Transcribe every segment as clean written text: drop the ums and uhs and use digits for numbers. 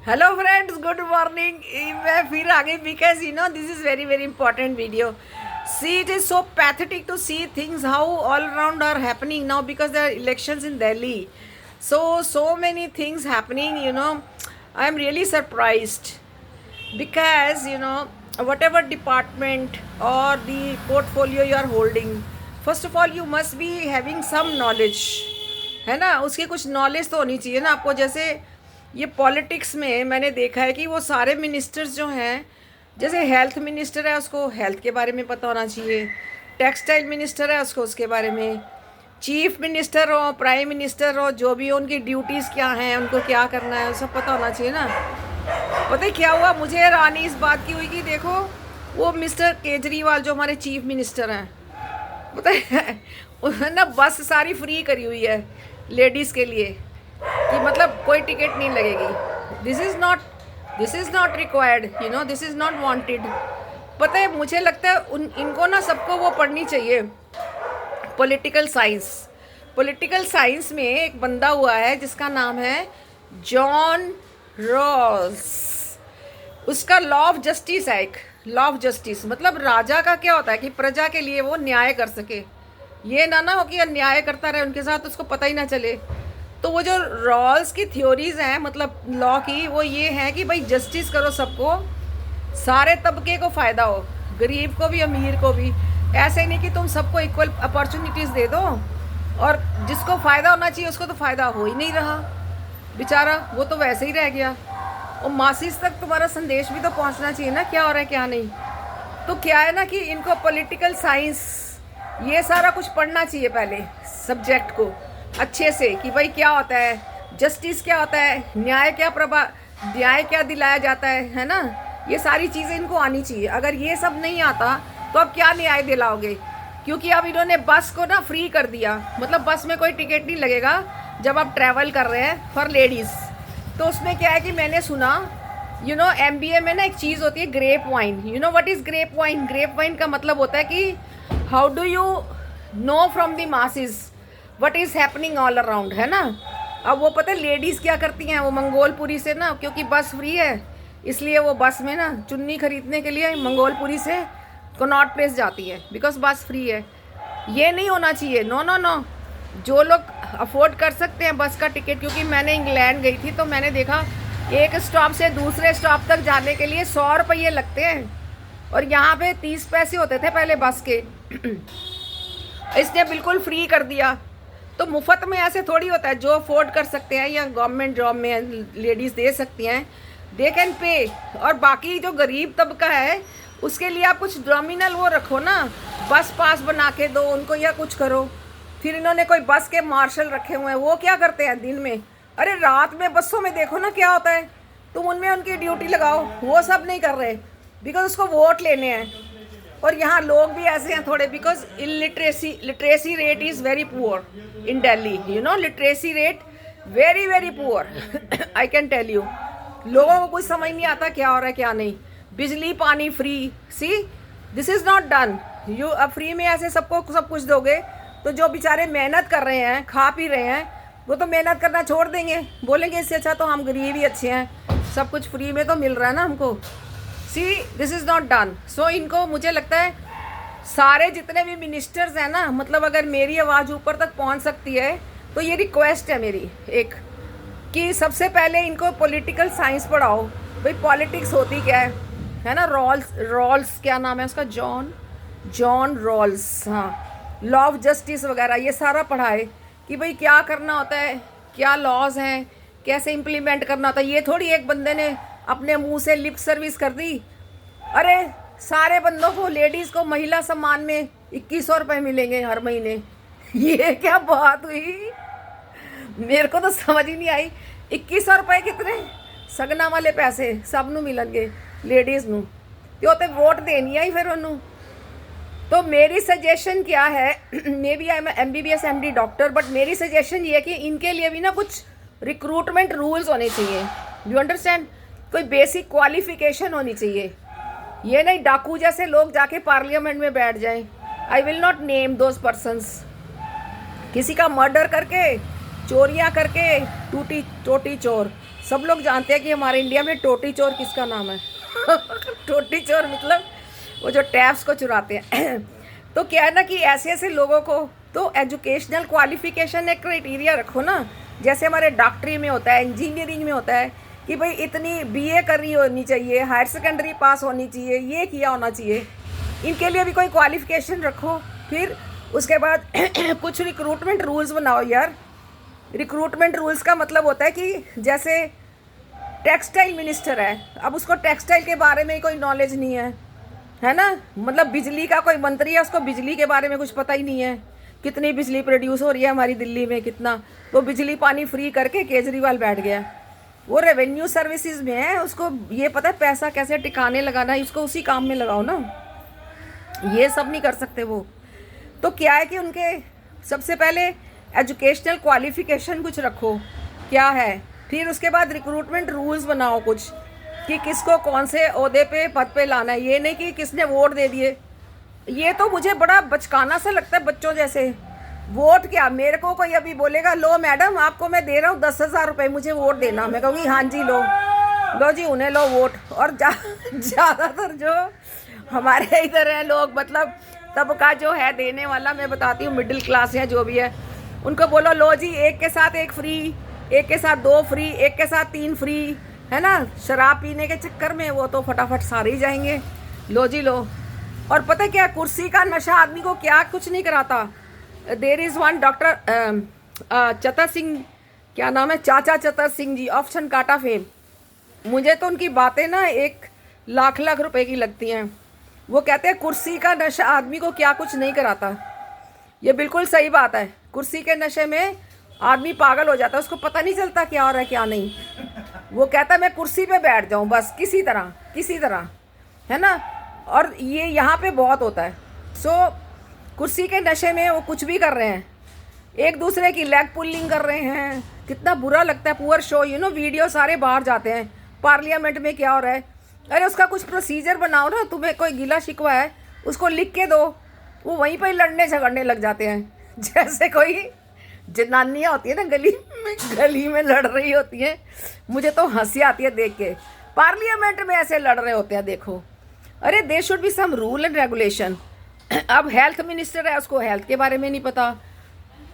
Hello friends, good morning. मैं फिर आ गई because this is very very important video. See, it is so pathetic to see things how all around are happening now because there are elections in Delhi. So many things happening. I am really surprised because whatever department or the portfolio you are holding, first of all you must be having some knowledge. है ना, उसकी कुछ knowledge तो होनी चाहिए ना आपको. जैसे ये पॉलिटिक्स में मैंने देखा है कि वो सारे मिनिस्टर्स जो हैं, जैसे हेल्थ मिनिस्टर है उसको हेल्थ के बारे में पता होना चाहिए, टेक्सटाइल मिनिस्टर है उसको उसके बारे में, चीफ मिनिस्टर हो, प्राइम मिनिस्टर हो, जो भी हो उनकी ड्यूटीज़ क्या हैं, उनको क्या करना है, सब पता होना चाहिए ना. पता है क्या हुआ, मुझे हैरानी इस बात की हुई कि देखो वो मिस्टर केजरीवाल जो हमारे चीफ मिनिस्टर हैं, पता है उन्होंने ना बस सारी फ्री करी हुई है लेडीज़ के लिए कि मतलब कोई टिकट नहीं लगेगी. This is not required, this is not wanted. पता है मुझे लगता है इनको ना सबको वो पढ़नी चाहिए पॉलिटिकल साइंस. पॉलिटिकल साइंस में एक बंदा हुआ है जिसका नाम है जॉन रॉल्स. उसका लॉ ऑफ जस्टिस है. एक लॉ ऑफ जस्टिस मतलब राजा का क्या होता है कि प्रजा के लिए वो न्याय कर सके, ये ना हो कि अन्याय करता रहे उनके साथ, उसको पता ही ना चले. तो वो जो रॉल्स की थ्योरीज हैं मतलब लॉ की, वो ये हैं कि भाई जस्टिस करो सबको, सारे तबके को फ़ायदा हो, गरीब को भी अमीर को भी. ऐसे नहीं कि तुम सबको इक्वल अपॉर्चुनिटीज़ दे दो और जिसको फ़ायदा होना चाहिए उसको तो फ़ायदा हो ही नहीं रहा बेचारा, वो तो वैसे ही रह गया. और मासिस तक तुम्हारा संदेश भी तो पहुंचना चाहिए ना, क्या हो रहा है क्या नहीं. तो क्या है ना कि इनको पॉलिटिकल साइंस ये सारा कुछ पढ़ना चाहिए पहले सब्जेक्ट को अच्छे से, कि भाई क्या होता है जस्टिस, क्या होता है न्याय, न्याय क्या दिलाया जाता है ना. ये सारी चीज़ें इनको आनी चाहिए. अगर ये सब नहीं आता तो अब क्या न्याय दिलाओगे, क्योंकि अब इन्होंने बस को ना फ्री कर दिया. मतलब बस में कोई टिकट नहीं लगेगा जब आप ट्रैवल कर रहे हैं फॉर लेडीज़. तो उसमें क्या है कि मैंने सुना MBA में ना एक चीज़ होती है grapevine. What is grapevine. Grapevine का मतलब होता है कि how do you know from the masses what is happening all around, है ना. अब वो पता है लेडीज़ क्या करती हैं, वो मंगोलपुरी से ना, क्योंकि बस फ्री है इसलिए वो बस में ना चुन्नी खरीदने के लिए मंगोलपुरी से कनॉट प्लेस जाती है बिकॉज बस फ्री है. ये नहीं होना चाहिए. No no no. जो लोग अफोर्ड कर सकते हैं बस का टिकट, क्योंकि मैंने इंग्लैंड गई थी तो मैंने देखा एक स्टॉप से दूसरे स्टॉप तक जाने के लिए 100 रुपये लगते हैं और यहाँ पे 30 पैसे होते थे पहले बस के. इसने बिल्कुल फ्री कर दिया. तो मुफ्त में ऐसे थोड़ी होता है. जो अफोर्ड कर सकते हैं या गवर्नमेंट जॉब में लेडीज़ दे सकती हैं, दे कैन पे. और बाकी जो गरीब तबका है उसके लिए आप कुछ नॉमिनल वो रखो ना, बस पास बना के दो उनको या कुछ करो. फिर इन्होंने कोई बस के मार्शल रखे हुए हैं, वो क्या करते हैं दिन में, अरे रात में बसों में देखो ना क्या होता है, तुम उनमें उनकी ड्यूटी लगाओ. वो सब नहीं कर रहे बिकॉज उसको वोट लेने हैं. और यहाँ लोग भी ऐसे हैं थोड़े, because literacy rate is very poor in Delhi. Literacy rate very very poor. I can tell you. लोगों को कुछ समझ नहीं आता क्या हो रहा है क्या नहीं. बिजली पानी free. See, this is not done. You अब फ्री में ऐसे सबको सब कुछ दोगे तो जो बेचारे मेहनत कर रहे हैं खा पी रहे हैं वो तो मेहनत करना छोड़ देंगे, बोलेंगे इससे अच्छा तो हम गरीब ही अच्छे हैं, सब कुछ फ्री में तो मिल रहा है ना हमको. सी, दिस इज़ नॉट डन. सो इनको मुझे लगता है सारे जितने भी मिनिस्टर्स हैं ना, मतलब अगर मेरी आवाज़ ऊपर तक पहुंच सकती है तो ये रिक्वेस्ट है मेरी एक, कि सबसे पहले इनको पॉलिटिकल साइंस पढ़ाओ. भाई पॉलिटिक्स होती क्या है ना. रॉल्स क्या नाम है उसका, जॉन रॉल्स. हाँ, लॉ ऑफ जस्टिस वगैरह ये सारा पढ़ाए कि भाई क्या करना होता है, क्या लॉज हैं, कैसे इम्प्लीमेंट करना होता है. ये थोड़ी एक बंदे ने अपने मुंह से लिप सर्विस कर दी. अरे सारे बंदों को, लेडीज़ को महिला सम्मान में 2100 रुपये मिलेंगे हर महीने. ये क्या बात हुई, मेरे को तो समझ ही नहीं आई. 2100 रुपये कितने सगना वाले पैसे सब नू मिलेंगे लेडीज़ नू, क्यों तो वोट देनी आई फिर उन्होंने. तो मेरी सजेशन क्या है, maybe I am MBBS MD doctor, but मेरी सजेशन ये है कि इनके लिए भी ना कुछ रिक्रूटमेंट रूल्स होने चाहिए. You understand. कोई बेसिक क्वालिफिकेशन होनी चाहिए. ये नहीं डाकू जैसे लोग जाके पार्लियामेंट में बैठ जाएं. I will not name those persons. किसी का मर्डर करके, चोरियां करके, टूटी चोर सब लोग जानते हैं कि हमारे इंडिया में टोटी चोर किसका नाम है। टोटी चोर मतलब वो जो टैप्स को चुराते हैं। तो क्या है ना कि ऐसे ऐसे लोगों को तो एजुकेशनल क्वालिफिकेशन एक क्राइटेरिया रखो ना, जैसे हमारे डॉक्टरी में होता है, इंजीनियरिंग में होता है कि भाई इतनी बीए करनी होनी चाहिए, हायर सेकेंडरी पास होनी चाहिए, ये किया होना चाहिए। इनके लिए भी कोई क्वालिफिकेशन रखो। फिर उसके बाद कुछ रिक्रूटमेंट रूल्स बनाओ यार। रिक्रूटमेंट रूल्स का मतलब होता है कि जैसे टेक्सटाइल मिनिस्टर है, अब उसको टेक्सटाइल के बारे में कोई नॉलेज नहीं है ना। मतलब बिजली का कोई मंत्री है, उसको बिजली के बारे में कुछ पता ही नहीं है, कितनी बिजली प्रोड्यूस हो रही है हमारी दिल्ली में, कितना। वो बिजली पानी फ्री करके केजरीवाल बैठ गया। वो रेवेन्यू सर्विसेज में है, उसको ये पता है पैसा कैसे टिकाने लगाना है, उसको उसी काम में लगाओ ना। ये सब नहीं कर सकते वो। तो क्या है कि उनके सबसे पहले एजुकेशनल क्वालिफिकेशन कुछ रखो क्या है, फिर उसके बाद रिक्रूटमेंट रूल्स बनाओ कुछ कि किसको कौन से ओहदे पे पद पे लाना है। ये नहीं कि किसने वोट दे दिए। ये तो मुझे बड़ा बचकाना सा लगता है, बच्चों जैसे। वोट क्या, मेरे को कोई अभी बोलेगा लो मैडम आपको मैं दे रहा हूँ 10,000 रुपये, मुझे वोट देना, मैं कहूँगी हाँ जी लो जी उन्हें लो वोट। और ज़्यादातर जो हमारे इधर है लोग, मतलब तबका जो है देने वाला, मैं बताती हूँ मिडिल क्लास है जो भी है, उनको बोलो लो जी एक के साथ एक फ्री, एक के साथ 2 फ्री, एक के साथ 3 फ्री, है ना। शराब पीने के चक्कर में वो तो फटाफट सारे ही जाएंगे, लो जी लो। और पता है क्या, कुर्सी का नशा आदमी को क्या कुछ नहीं कराता। There is one doctor Chatar Singh, क्या नाम है, चाचा चतर सिंह जी ऑफ छनकाटा फेम। मुझे तो उनकी बातें ना 1,00,000 रुपए की लगती हैं। वो कहते हैं कुर्सी का नशा आदमी को क्या कुछ नहीं कराता। ये बिल्कुल सही बात है। कुर्सी के नशे में आदमी पागल हो जाता है, उसको पता नहीं चलता क्या हो रहा है क्या नहीं। वो कहता है मैं कुर्सी पे बैठ जाऊं बस, किसी तरह, है ना। और ये यहाँ पे बहुत होता है। कुर्सी के नशे में वो कुछ भी कर रहे हैं, एक दूसरे की लेग पुलिंग कर रहे हैं, कितना बुरा लगता है। पुअर शो, वीडियो सारे बाहर जाते हैं। पार्लियामेंट में क्या हो रहा है, अरे उसका कुछ प्रोसीजर बनाओ ना। तुम्हें कोई गिला शिकवा है उसको लिख के दो, वो वहीं पर लड़ने झगड़ने लग जाते हैं। जैसे कोई जनानियाँ होती है ना गली में लड़ रही होती हैं। मुझे तो हंसी आती है देख के, पार्लियामेंट में ऐसे लड़ रहे होते हैं। देखो, अरे there should be some rule and regulation. अब हेल्थ मिनिस्टर है, उसको हेल्थ के बारे में नहीं पता।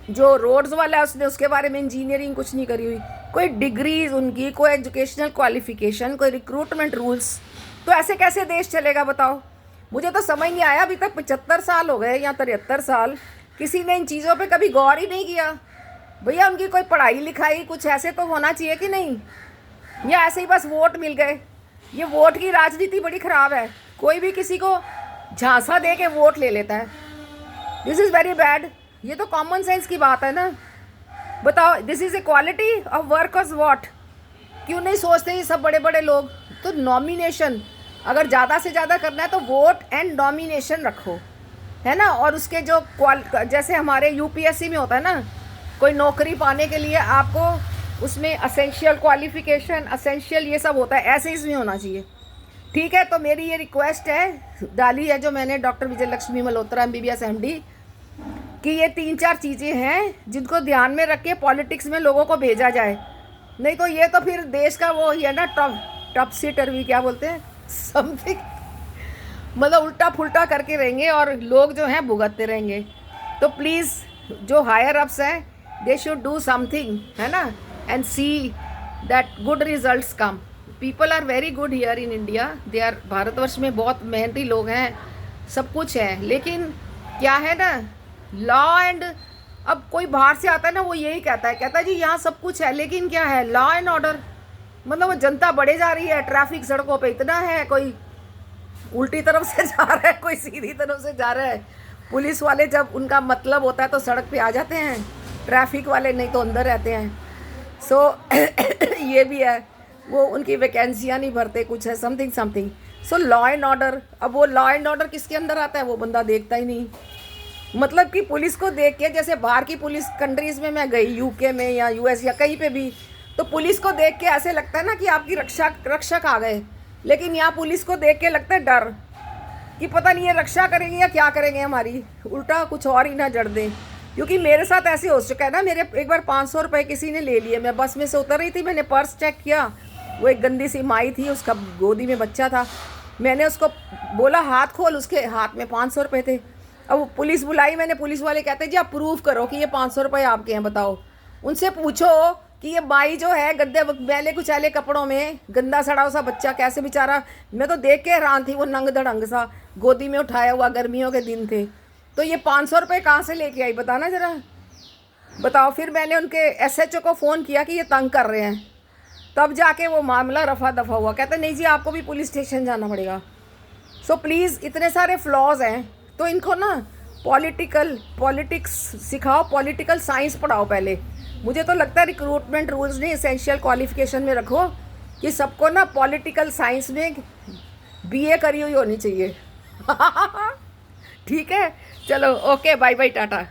जो रोड्स वाला है उसने उसके बारे में इंजीनियरिंग कुछ नहीं करी हुई, कोई डिग्रीज उनकी, कोई एजुकेशनल क्वालिफिकेशन, कोई रिक्रूटमेंट रूल्स। तो ऐसे कैसे देश चलेगा बताओ। मुझे तो समझ नहीं आया, अभी तक 75 साल हो गए या 73 साल, किसी ने इन चीज़ों पे कभी गौर ही नहीं किया। भैया उनकी कोई पढ़ाई लिखाई कुछ ऐसे तो होना चाहिए कि नहीं, या ऐसे ही बस वोट मिल गए। ये वोट की राजनीति बड़ी ख़राब है, कोई भी किसी को झांसा दे के वोट ले लेता है। This is very bad. ये तो कॉमन सेंस की बात है ना। बताओ, this is equality of workers what. क्यों नहीं सोचते ये सब बड़े बड़े लोग। तो नॉमिनेशन अगर ज़्यादा से ज़्यादा करना है तो वोट एंड नॉमिनेशन रखो, है ना। और उसके जो जैसे हमारे यूपीएससी में होता है ना, कोई नौकरी पाने के लिए आपको उसमें असेंशियल क्वालिफिकेशन, असेंशियल ये सब होता है, ऐसे इसमें होना चाहिए। ठीक है, तो मेरी ये रिक्वेस्ट है डाली है जो मैंने डॉक्टर विजय लक्ष्मी मल्होत्रा MBBS MD कि ये 3-4 चीज़ें हैं जिनको ध्यान में रख के पॉलिटिक्स में लोगों को भेजा जाए। नहीं तो ये तो फिर देश का वो ही है ना, टॉपसी टर्वी क्या बोलते हैं, समथिंग, मतलब उल्टा फुल्टा करके रहेंगे और लोग जो हैं भुगतते रहेंगे। तो प्लीज़ जो हायर अप्स हैं दे शुड डू समथिंग, है ना, and see that good results come. People are very good here in India, they are, Bharatvarsh में बहुत मेहनती लोग हैं, सब कुछ है। लेकिन क्या है ना, लॉ एंड, अब कोई बाहर से आता है ना वो यही कहता है जी यहाँ सब कुछ है, लेकिन क्या है, लॉ एंड ऑर्डर। मतलब वो जनता बढ़े जा रही है, ट्रैफिक सड़कों पे इतना है, कोई उल्टी तरफ से जा रहा है, कोई सीधी तरफ से जा रहा है। पुलिस वाले जब उनका मतलब होता है तो सड़क पे आ जाते हैं, ट्रैफिक वाले नहीं तो अंदर रहते हैं। ये भी है, वो उनकी वैकेंसियाँ नहीं भरते, कुछ है समथिंग। लॉ एंड ऑर्डर, अब वो लॉ एंड ऑर्डर किसके अंदर आता है वो बंदा देखता ही नहीं। मतलब कि पुलिस को देख के, जैसे बाहर की पुलिस कंट्रीज़ में मैं गई, यूके में या US या कहीं पे भी, तो पुलिस को देख के ऐसे लगता है ना कि आपकी रक्षक आ गए। लेकिन यहाँ पुलिस को देख के लगता है डर कि पता नहीं ये रक्षा करेंगे या क्या करेंगे हमारी, उल्टा कुछ और ही ना जड़ दें। क्योंकि मेरे साथ ऐसे हो चुका है ना, मेरे एक बार 500 रुपये किसी ने ले लिए। मैं बस में से उतर रही थी, मैंने पर्स चेक किया, वो एक गंदी सी माई थी, उसका गोदी में बच्चा था। मैंने उसको बोला हाथ खोल, उसके हाथ में 500 रुपये थे। अब वो पुलिस बुलाई मैंने, पुलिस वाले कहते हैं जी आप प्रूफ करो कि ये 500 रुपये आपके हैं, बताओ। उनसे पूछो कि ये माई जो है गद्दे मैले कुचैले कपड़ों में, गंदा सड़ा सा बच्चा कैसे बेचारा, मैं तो देख के हैरान थी, वो नंग धड़ंग सा गोदी में उठाया हुआ, गर्मियों के दिन थे। तो ये 500 रुपये कहाँ से लेके आई बताना ज़रा, बताओ। फिर मैंने उनके एसएचओ को फ़ोन किया कि ये तंग कर रहे हैं, तब जाके वो मामला रफा दफा हुआ। कहते नहीं जी आपको भी पुलिस स्टेशन जाना पड़ेगा। सो प्लीज़, इतने सारे फ्लॉज हैं तो इनको ना पॉलिटिक्स सिखाओ, पॉलिटिकल साइंस पढ़ाओ पहले। मुझे तो लगता है रिक्रूटमेंट रूल्स ने एसेंशियल क्वालिफिकेशन में रखो कि सबको ना पॉलिटिकल साइंस में बीए करी हुई होनी चाहिए। ठीक है, चलो ओके, बाय बाय, टाटा।